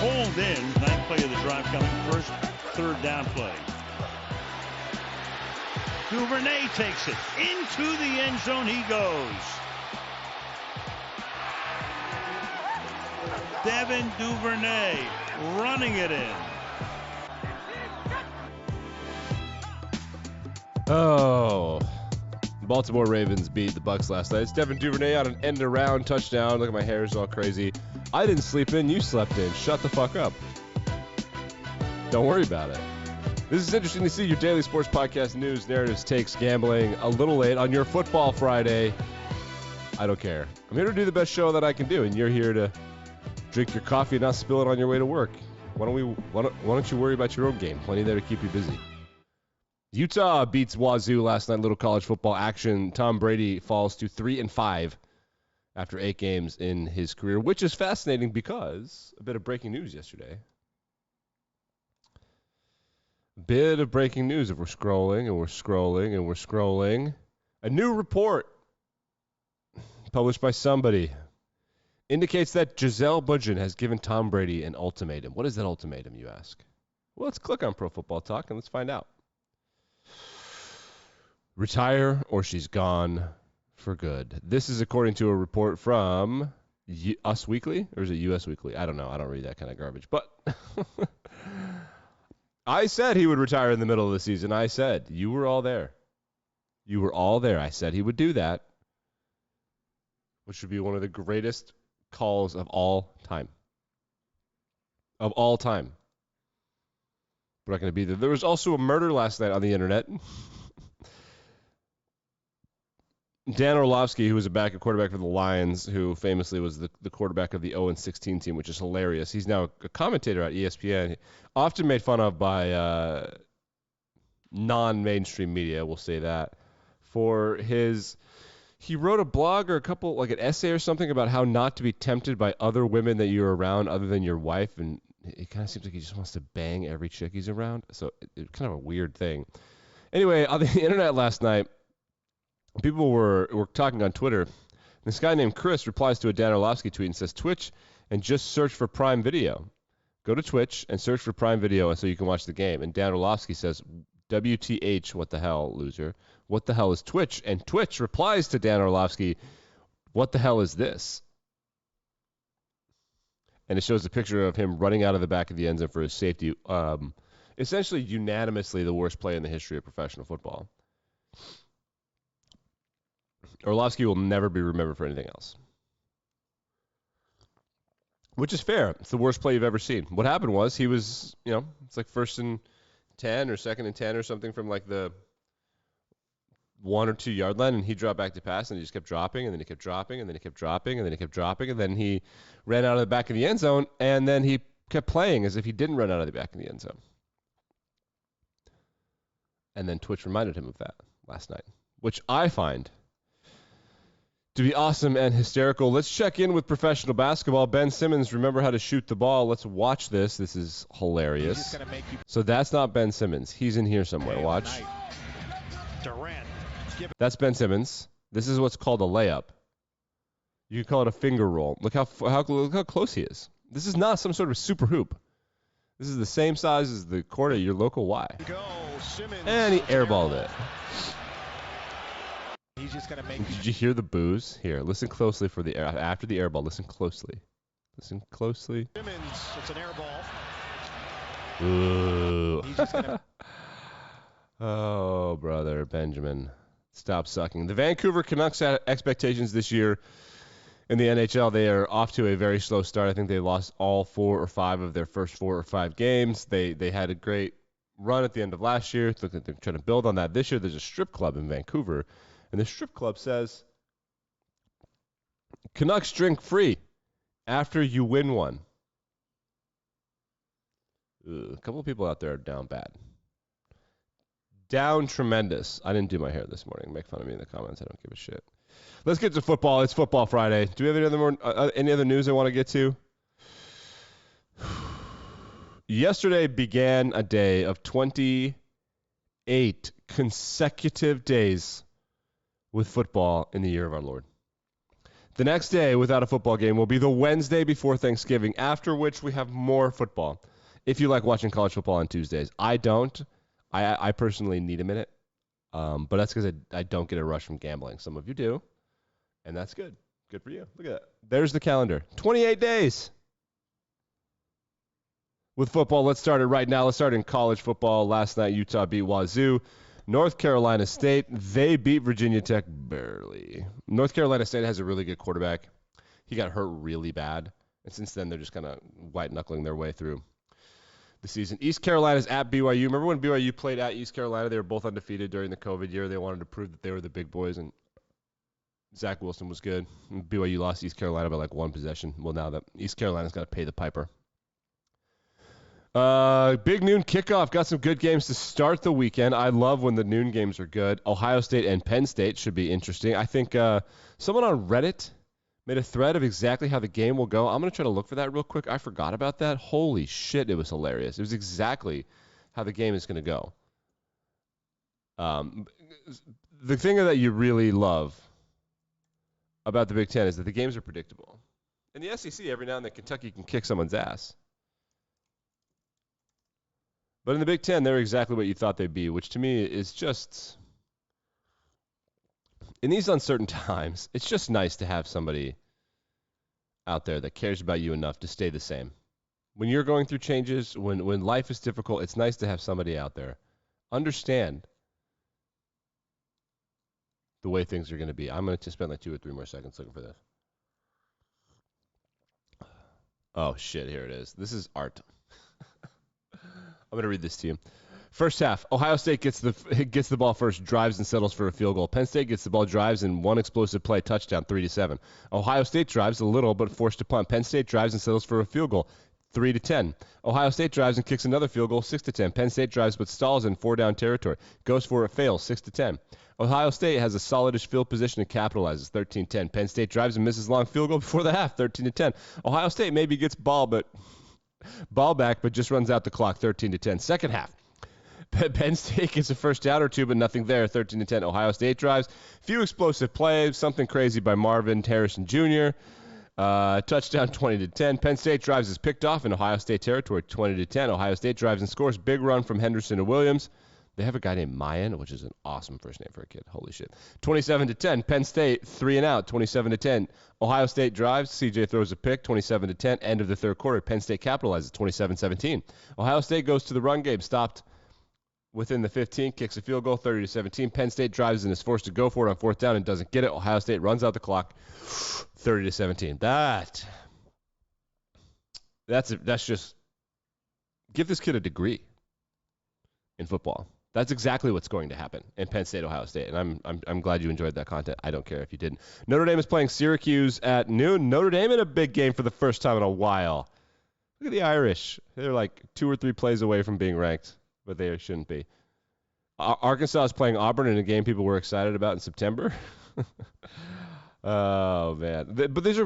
pulled in. Ninth play of the drive coming. First third down play. Duvernay takes it. Into the end zone he goes. Devin Duvernay running it in. Oh, Baltimore Ravens beat the Bucs last night. It's Devin Duvernay on an end-around touchdown. Look at my hair is all crazy. I didn't sleep in. You slept in. Shut the fuck up. Don't worry about it. This is interesting to see. Your daily sports podcast, news, narratives, takes, gambling. A little late on your football Friday. I don't care. I'm here to do the best show that I can do, and you're here to drink your coffee and not spill it on your way to work. Why don't you worry about your own game? Plenty there to keep you busy. Utah beats Wazoo last night. Little college football action. Tom Brady falls to 3-5 after 8 games in his career, which is fascinating because a bit of breaking news yesterday. Bit of breaking news. If we're scrolling and we're scrolling and we're scrolling, a new report published by somebody indicates that Gisele Bündchen has given Tom Brady an ultimatum. What is that ultimatum, you ask? Well, let's click on Pro Football Talk and let's find out. Retire or she's gone for good. This is according to a report from Us Weekly, or is it US Weekly? I don't know. I don't read that kind of garbage. But I said he would retire in the middle of the season. I said, you were all there. You were all there. I said he would do that, which would be one of the greatest calls of all time. Of all time. We're not going to be there. There was also a murder last night on the internet. Dan Orlovsky, who was a quarterback for the Lions, who famously was the quarterback of the 0-16 team, which is hilarious. He's now a commentator at ESPN, often made fun of by non-mainstream media, we'll say that, for his... He wrote a blog or an essay or something about how not to be tempted by other women that you're around other than your wife, and it kind of seems like he just wants to bang every chick he's around, so it's kind of a weird thing. Anyway, on the internet last night, people were talking on Twitter. This guy named Chris replies to a Dan Orlovsky tweet and says, Twitch and just search for Prime Video. Go to Twitch and search for Prime Video so you can watch the game. And Dan Orlovsky says, WTH, what the hell, loser? What the hell is Twitch? And Twitch replies to Dan Orlovsky, what the hell is this? And it shows a picture of him running out of the back of the end zone for his safety. Essentially, unanimously, the worst play in the history of professional football. Orlovsky will never be remembered for anything else. Which is fair. It's the worst play you've ever seen. What happened was he was, it's like 1st and 10 or 2nd and 10 or something from like the 1 or 2 yard line, and he dropped back to pass, and he just kept dropping, and then he kept dropping, and then he kept dropping, and then he kept dropping, and then he ran out of the back of the end zone, and then he kept playing as if he didn't run out of the back of the end zone. And then Twitch reminded him of that last night, which I find to be awesome and hysterical. Let's check in with professional basketball. Ben Simmons, remember how to shoot the ball. Let's watch this. This is hilarious. So that's not Ben Simmons. He's in here somewhere. Watch. That's Ben Simmons. This is what's called a layup. You can call it a finger roll. Look how close he is. This is not some sort of super hoop. This is the same size as the court at your local Y. And he airballed it. He's just gonna make. Did you hear the boos? Here, listen closely for the after the air ball. Listen closely. Listen closely. Simmons, it's an air ball. Ooh. Oh, brother Benjamin, stop sucking. The Vancouver Canucks had expectations this year in the NHL. They are off to a very slow start. I think they lost all 4 or 5 of their first 4 or 5 games. They had a great run at the end of last year. They're trying to build on that. This year, there's a strip club in Vancouver. And the strip club says, Canucks drink free after you win one. A couple of people out there are down bad. Down tremendous. I didn't do my hair this morning. Make fun of me in the comments. I don't give a shit. Let's get to football. It's Football Friday. Do we have any other news I want to get to? Yesterday began a day of 28 consecutive days with football in the year of our Lord. The next day without a football game will be the Wednesday before Thanksgiving, after which we have more football. If you like watching college football on Tuesdays. I don't. I personally need a minute. But that's because I don't get a rush from gambling. Some of you do, and that's good. Good for you. Look at that. There's the calendar. 28 days. With football, let's start it right now. Let's start in college football. Last night, Utah beat Wazoo. North Carolina State, they beat Virginia Tech barely. North Carolina State has a really good quarterback. He got hurt really bad, and since then, they're just kind of white-knuckling their way through the season. East Carolina's at BYU. Remember when BYU played at East Carolina? They were both undefeated during the COVID year. They wanted to prove that they were the big boys, and Zach Wilson was good. BYU lost East Carolina by like one possession. Well, now that East Carolina's got to pay the piper. Big noon kickoff. Got some good games to start the weekend. I love when the noon games are good. Ohio State and Penn State should be interesting. I think someone on Reddit made a thread of exactly how the game will go. I'm going to try to look for that real quick. I forgot about that. Holy shit, it was hilarious. It was exactly how the game is going to go. The thing that you really love about the Big Ten is that the games are predictable. In the SEC, every now and then, Kentucky can kick someone's ass. But in the Big Ten, they're exactly what you thought they'd be, which to me is just, in these uncertain times, it's just nice to have somebody out there that cares about you enough to stay the same. When you're going through changes, when life is difficult, it's nice to have somebody out there understand the way things are going to be. I'm going to spend like 2 or 3 more seconds looking for this. Oh, shit, here it is. This is art. I'm going to read this to you. First half, Ohio State gets the ball first, drives and settles for a field goal. Penn State gets the ball, drives, and one explosive play, touchdown, 3-7. Ohio State drives a little, but forced to punt. Penn State drives and settles for a field goal, 3-10. Ohio State drives and kicks another field goal, 6-10. Penn State drives but stalls in 4-down territory. Goes for it, fails, 6-10. Ohio State has a solidish field position and capitalizes, 13-10. Penn State drives and misses long field goal before the half, 13-10. Ohio State maybe gets ball back, but just runs out the clock, 13-10. Second half, Penn State gets a first down or two, but nothing there, 13-10. Ohio State drives, few explosive plays, something crazy by Marvin Harrison Jr., touchdown, 20-10. Penn State drives is picked off in Ohio State territory, 20-10. Ohio State drives and scores, big run from Henderson and Williams. They have a guy named Mayan, which is an awesome first name for a kid. Holy shit. 27-10. Penn State, 3 and out, 27-10. Ohio State drives. CJ throws a pick, 27-10. End of the third quarter. Penn State capitalizes, 27-17. Ohio State goes to the run game, stopped within the 15, kicks a field goal, 30-17. Penn State drives and is forced to go for it on fourth down and doesn't get it. Ohio State runs out the clock, 30-17. That's just, give this kid a degree in football. That's exactly what's going to happen in Penn State, Ohio State, and I'm glad you enjoyed that content. I don't care if you didn't. Notre Dame is playing Syracuse at noon. Notre Dame in a big game for the first time in a while. Look at the Irish. They're like 2 or 3 plays away from being ranked, but they shouldn't be. Arkansas is playing Auburn in a game people were excited about in September. Oh, man. But this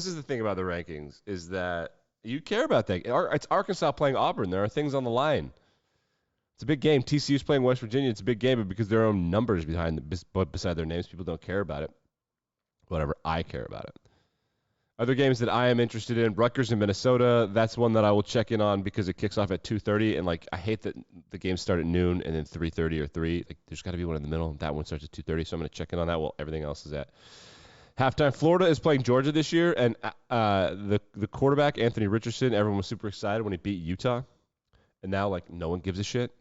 is the thing about the rankings, is that you care about that. It's Arkansas playing Auburn. There are things on the line. It's a big game. TCU's playing West Virginia. It's a big game, but because there are numbers beside their names, people don't care about it. Whatever, I care about it. Other games that I am interested in, Rutgers and Minnesota. That's one that I will check in on because it kicks off at 2:30, and I hate that the games start at noon and then 3:30 or 3. There's got to be one in the middle. That one starts at 2:30, so I'm going to check in on that while everything else is at halftime. Florida is playing Georgia this year, and the quarterback, Anthony Richardson, everyone was super excited when he beat Utah, and now no one gives a shit,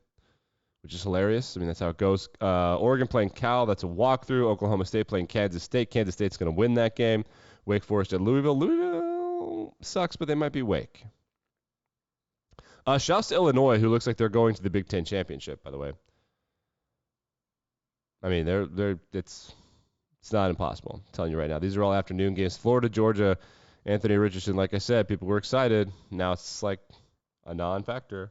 which is hilarious. I mean, that's how it goes. Oregon playing Cal. That's a walkthrough. Oklahoma State playing Kansas State. Kansas State's going to win that game. Wake Forest at Louisville. Louisville sucks, but they might be Wake. Shouts to Illinois, who looks like they're going to the Big Ten Championship, by the way. I mean, it's not impossible. I'm telling you right now. These are all afternoon games. Florida, Georgia, Anthony Richardson. Like I said, people were excited. Now it's like a non-factor.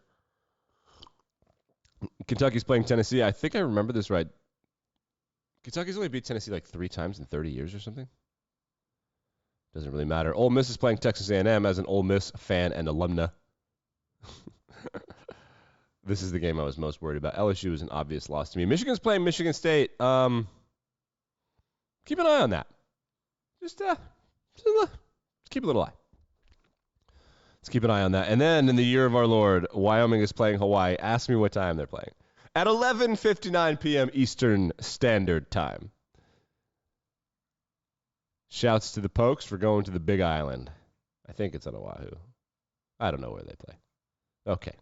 Kentucky's playing Tennessee. I think I remember this right. Kentucky's only beat Tennessee 3 times in 30 years or something. Doesn't really matter. Ole Miss is playing Texas A&M. As an Ole Miss fan and alumna, this is the game I was most worried about. LSU is an obvious loss to me. Michigan's playing Michigan State. Keep an eye on that. Just Let's keep a little eye. Let's keep an eye on that. And then in the year of our Lord, Wyoming is playing Hawaii. Ask me what time they're playing. At 11:59 p.m. Eastern Standard Time. Shouts to the Pokes for going to the Big Island. I think it's on Oahu. I don't know where they play. Okay.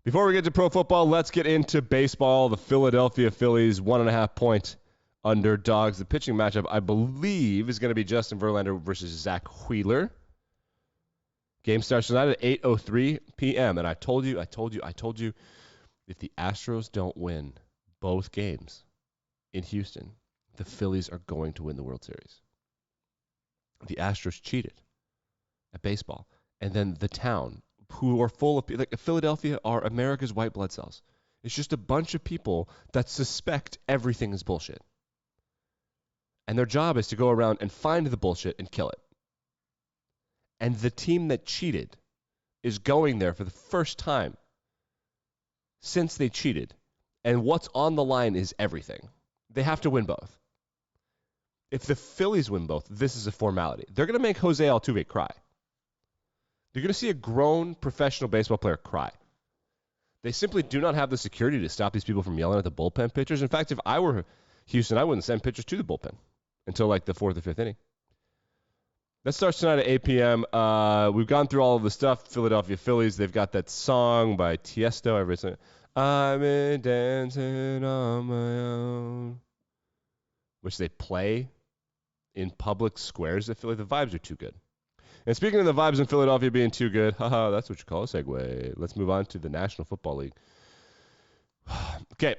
Before we get to pro football, let's get into baseball. The Philadelphia Phillies, 1.5-point underdogs. The pitching matchup, I believe, is going to be Justin Verlander versus Zach Wheeler. Game starts tonight at 8:03 p.m. And I told you, if the Astros don't win both games in Houston, the Phillies are going to win the World Series. The Astros cheated at baseball. And then the town, who are full of, like Philadelphia are America's white blood cells. It's just a bunch of people that suspect everything is bullshit. And their job is to go around and find the bullshit and kill it. And the team that cheated is going there for the first time since they cheated. And what's on the line is everything. They have to win both. If the Phillies win both, this is a formality. They're going to make Jose Altuve cry. You're going to see a grown professional baseball player cry. They simply do not have the security to stop these people from yelling at the bullpen pitchers. In fact, if I were Houston, I wouldn't send pitchers to the bullpen until like the 4th or 5th inning. That starts tonight at 8 p.m. We've gone through all of the stuff. Philadelphia Phillies, they've got that song by Tiesto. Everybody's I've been dancing on my own, which they play in public squares at Philly. The vibes are too good. And speaking of the vibes in Philadelphia being too good, that's what you call a segue. Let's move on to the National Football League. Okay,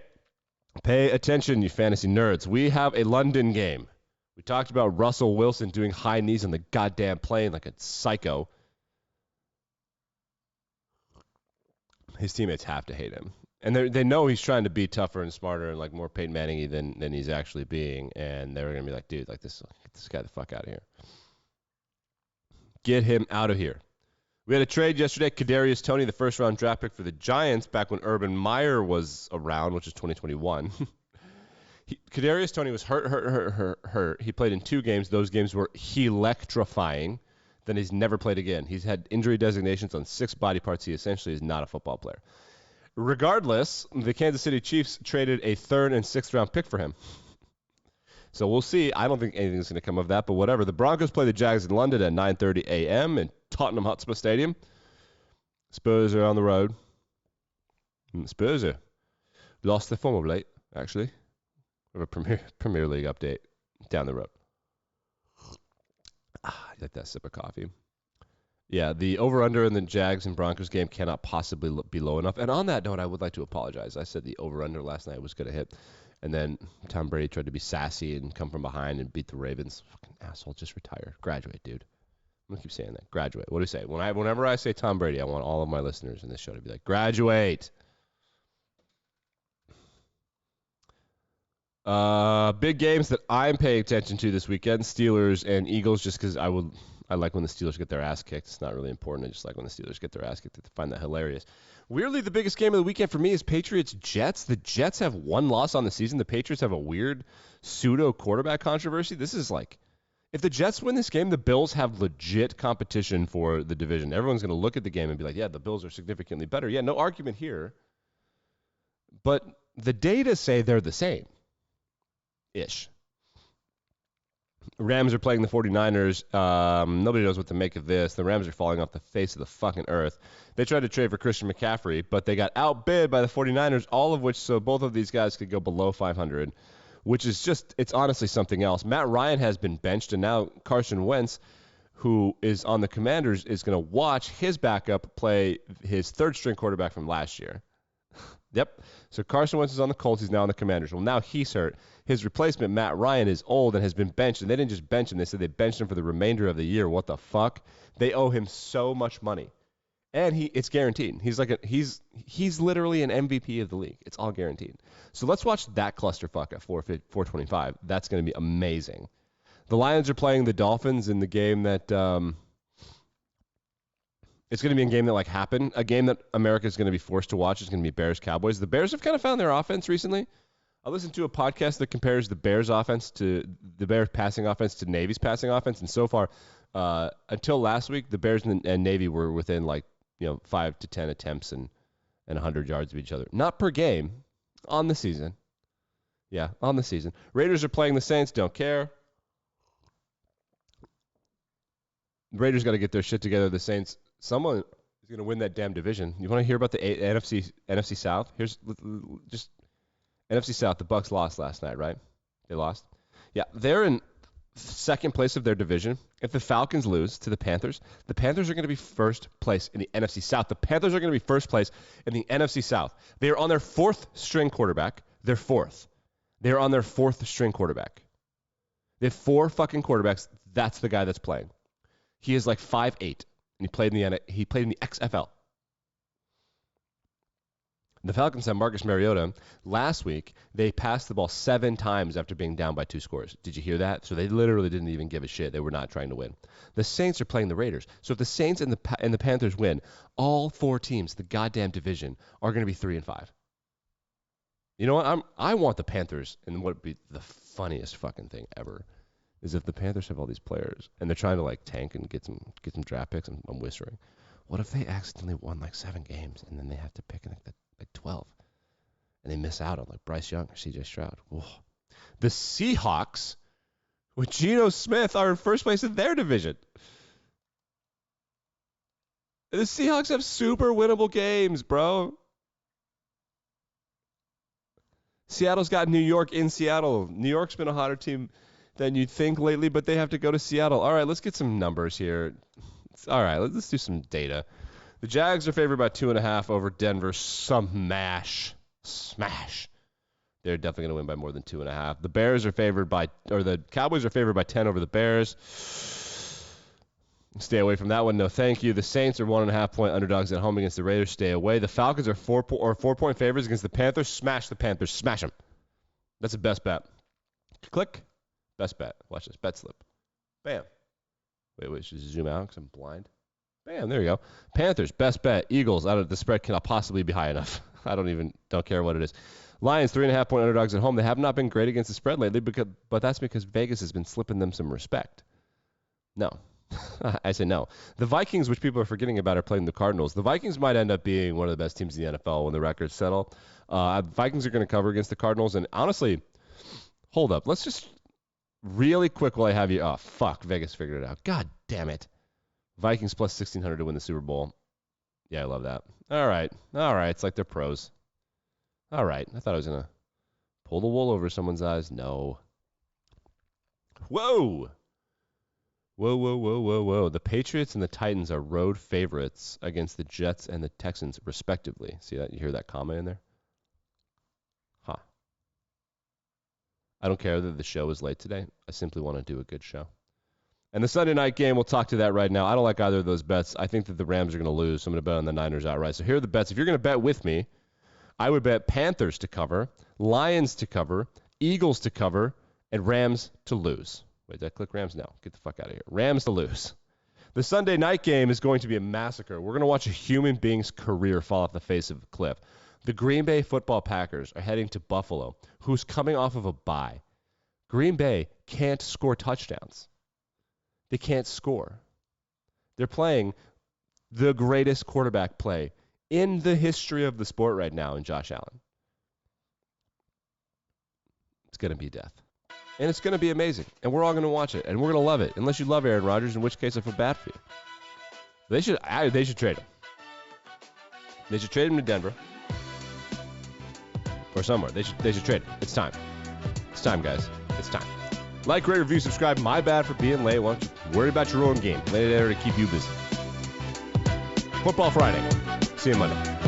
pay attention, you fantasy nerds. We have a London game. We talked about Russell Wilson doing high knees on the goddamn plane like a psycho. His teammates have to hate him. And they know he's trying to be tougher and smarter and like more Peyton Manning-y than he's actually being. And they're going to be like, dude, like get this guy the fuck out of here. Get him out of here. We had a trade yesterday. Kadarius Toney, the first-round draft pick for the Giants back when Urban Meyer was around, which is 2021. Kadarius Toney was hurt. He played in 2 games. Those games were electrifying. Then he's never played again. He's had injury designations on 6 body parts. He essentially is not a football player. Regardless, the Kansas City Chiefs traded a 3rd and 6th-round pick for him. So we'll see. I don't think anything's going to come of that, but whatever. The Broncos play the Jags in London at 9:30 a.m. in Tottenham Hotspur Stadium. Spurs are on the road. Spurs are lost their form of late, actually. We have a Premier League update down the road. You like that sip of coffee? Yeah, the over-under in the Jags and Broncos game cannot possibly be low enough. And on that note, I would like to apologize. I said the over-under last night was going to hit. And then Tom Brady tried to be sassy and come from behind and beat the Ravens. Fucking asshole, just retire. Graduate, dude. I'm going to keep saying that. Graduate. What do you say? Whenever I say Tom Brady, I want all of my listeners in this show to be like, graduate. Big games that I'm paying attention to this weekend, Steelers and Eagles, just because I like when the Steelers get their ass kicked. It's not really important. I just like when the Steelers get their ass kicked. I find that hilarious. Weirdly, the biggest game of the weekend for me is Patriots-Jets. The Jets have 1 loss on the season. The Patriots have a weird pseudo-quarterback controversy. This is like, if the Jets win this game, the Bills have legit competition for the division. Everyone's going to look at the game and be like, yeah, the Bills are significantly better. Yeah, no argument here. But the data say they're the same. Ish. Rams are playing the 49ers. Nobody knows what to make of this. The Rams are falling off the face of the fucking earth. They tried to trade for Christian McCaffrey, but they got outbid by the 49ers, all of which, so both of these guys could go below 500, which is just, it's honestly something else. Matt Ryan has been benched, and now Carson Wentz, who is on the Commanders, is going to watch his backup play his 3rd-string quarterback from last year. Yep. So Carson Wentz is on the Colts. He's now on the Commanders. Well, now he's hurt. His replacement, Matt Ryan, is old and has been benched. And they didn't just bench him. They said they benched him for the remainder of the year. What the fuck? They owe him so much money. And it's guaranteed. He's literally an MVP of the league. It's all guaranteed. So let's watch that clusterfuck at 4:25. That's going to be amazing. The Lions are playing the Dolphins in the game that it's going to be a game that like happened. A game that America is going to be forced to watch is going to be Bears-Cowboys. The Bears have kind of found their offense recently. I listened to a podcast that compares the Bears passing offense to Navy's passing offense, and so far, until last week, the Bears and Navy were within 5 to 10 attempts and 100 yards of each other. Not per game, on the season. Yeah, on the season. Raiders are playing the Saints. Don't care. The Raiders got to get their shit together. The Saints, someone is going to win that damn division. You want to hear about the NFC South? Here's just NFC South. The Bucs lost last night, right? They lost. Yeah, they're in second place of their division. If the Falcons lose to the Panthers are going to be first place in the NFC South. The Panthers are going to be first place in the NFC South. They are on their fourth string quarterback. They're fourth. They are on their fourth string quarterback. They have 4 fucking quarterbacks. That's the guy that's playing. He is like 5'8", and he played in the XFL. The Falcons have Marcus Mariota. Last week, they passed the ball 7 times after being down by 2 scores. Did you hear that? So they literally didn't even give a shit. They were not trying to win. The Saints are playing the Raiders. So if the Saints and the Panthers win, all 4 teams, the goddamn division, are going to be 3-5. You know what? I want the Panthers, and what would be the funniest fucking thing ever is if the Panthers have all these players and they're trying to tank and get some draft picks. I'm whispering. What if they accidentally won 7 games and then they have to pick like 12 and they miss out on Bryce Young or CJ Stroud? Whoa. The Seahawks with Geno Smith are in first place in their division. The Seahawks have super winnable games, bro. Seattle's got New York in Seattle. New York's been a hotter team than you'd think lately, but they have to go to Seattle. All right, let's get some numbers here. All right, let's do some data. The Jags are favored by 2.5 over Denver. Smash. They're definitely going to win by more than 2.5. The Cowboys are favored by 10 over the Bears. Stay away from that one. No, thank you. The Saints are 1.5-point underdogs at home against the Raiders. Stay away. The Falcons are 4-point favorites against the Panthers. Smash the Panthers. Smash them. That's the best bet. Click. Best bet. Watch this. Bet slip. Bam. Wait. Should I zoom out because I'm blind? Bam. There you go. Panthers. Best bet. Eagles. The spread cannot possibly be high enough. I don't care what it is. Lions 3.5-point underdogs at home. They have not been great against the spread lately, but that's because Vegas has been slipping them some respect. No. I say no. The Vikings, which people are forgetting about, are playing the Cardinals. The Vikings might end up being one of the best teams in the NFL when the records settle. Vikings are going to cover against the Cardinals. And honestly, hold up. Let's just really quick while I have you. Oh, fuck. Vegas figured it out. God damn it. Vikings plus 1,600 to win the Super Bowl. Yeah, I love that. All right. It's like they're pros. All right. I thought I was going to pull the wool over someone's eyes. No. Whoa. The Patriots and the Titans are road favorites against the Jets and the Texans, respectively. See that? You hear that comma in there? Huh. I don't care that the show is late today. I simply want to do a good show. And the Sunday night game, we'll talk to that right now. I don't like either of those bets. I think that the Rams are going to lose, so I'm going to bet on the Niners outright. So here are the bets. If you're going to bet with me, I would bet Panthers to cover, Lions to cover, Eagles to cover, and Rams to lose. Wait, did I click Rams? No. Get the fuck out of here. Rams to lose. The Sunday night game is going to be a massacre. We're going to watch a human being's career fall off the face of a cliff. The Green Bay football Packers are heading to Buffalo, who's coming off of a bye. Green Bay can't score touchdowns. They can't score. They're playing the greatest quarterback play in the history of the sport right now in Josh Allen. It's going to be death. And it's going to be amazing. And we're all going to watch it. And we're going to love it. Unless you love Aaron Rodgers, in which case I feel bad for you. They should trade him. They should trade him to Denver. Or somewhere. They should trade him. It's time. It's time, guys. It's time. Like, rate, review, subscribe. My bad for being late. Why don't you worry about your own game? Lay it there to keep you busy. Football Friday. See you Monday.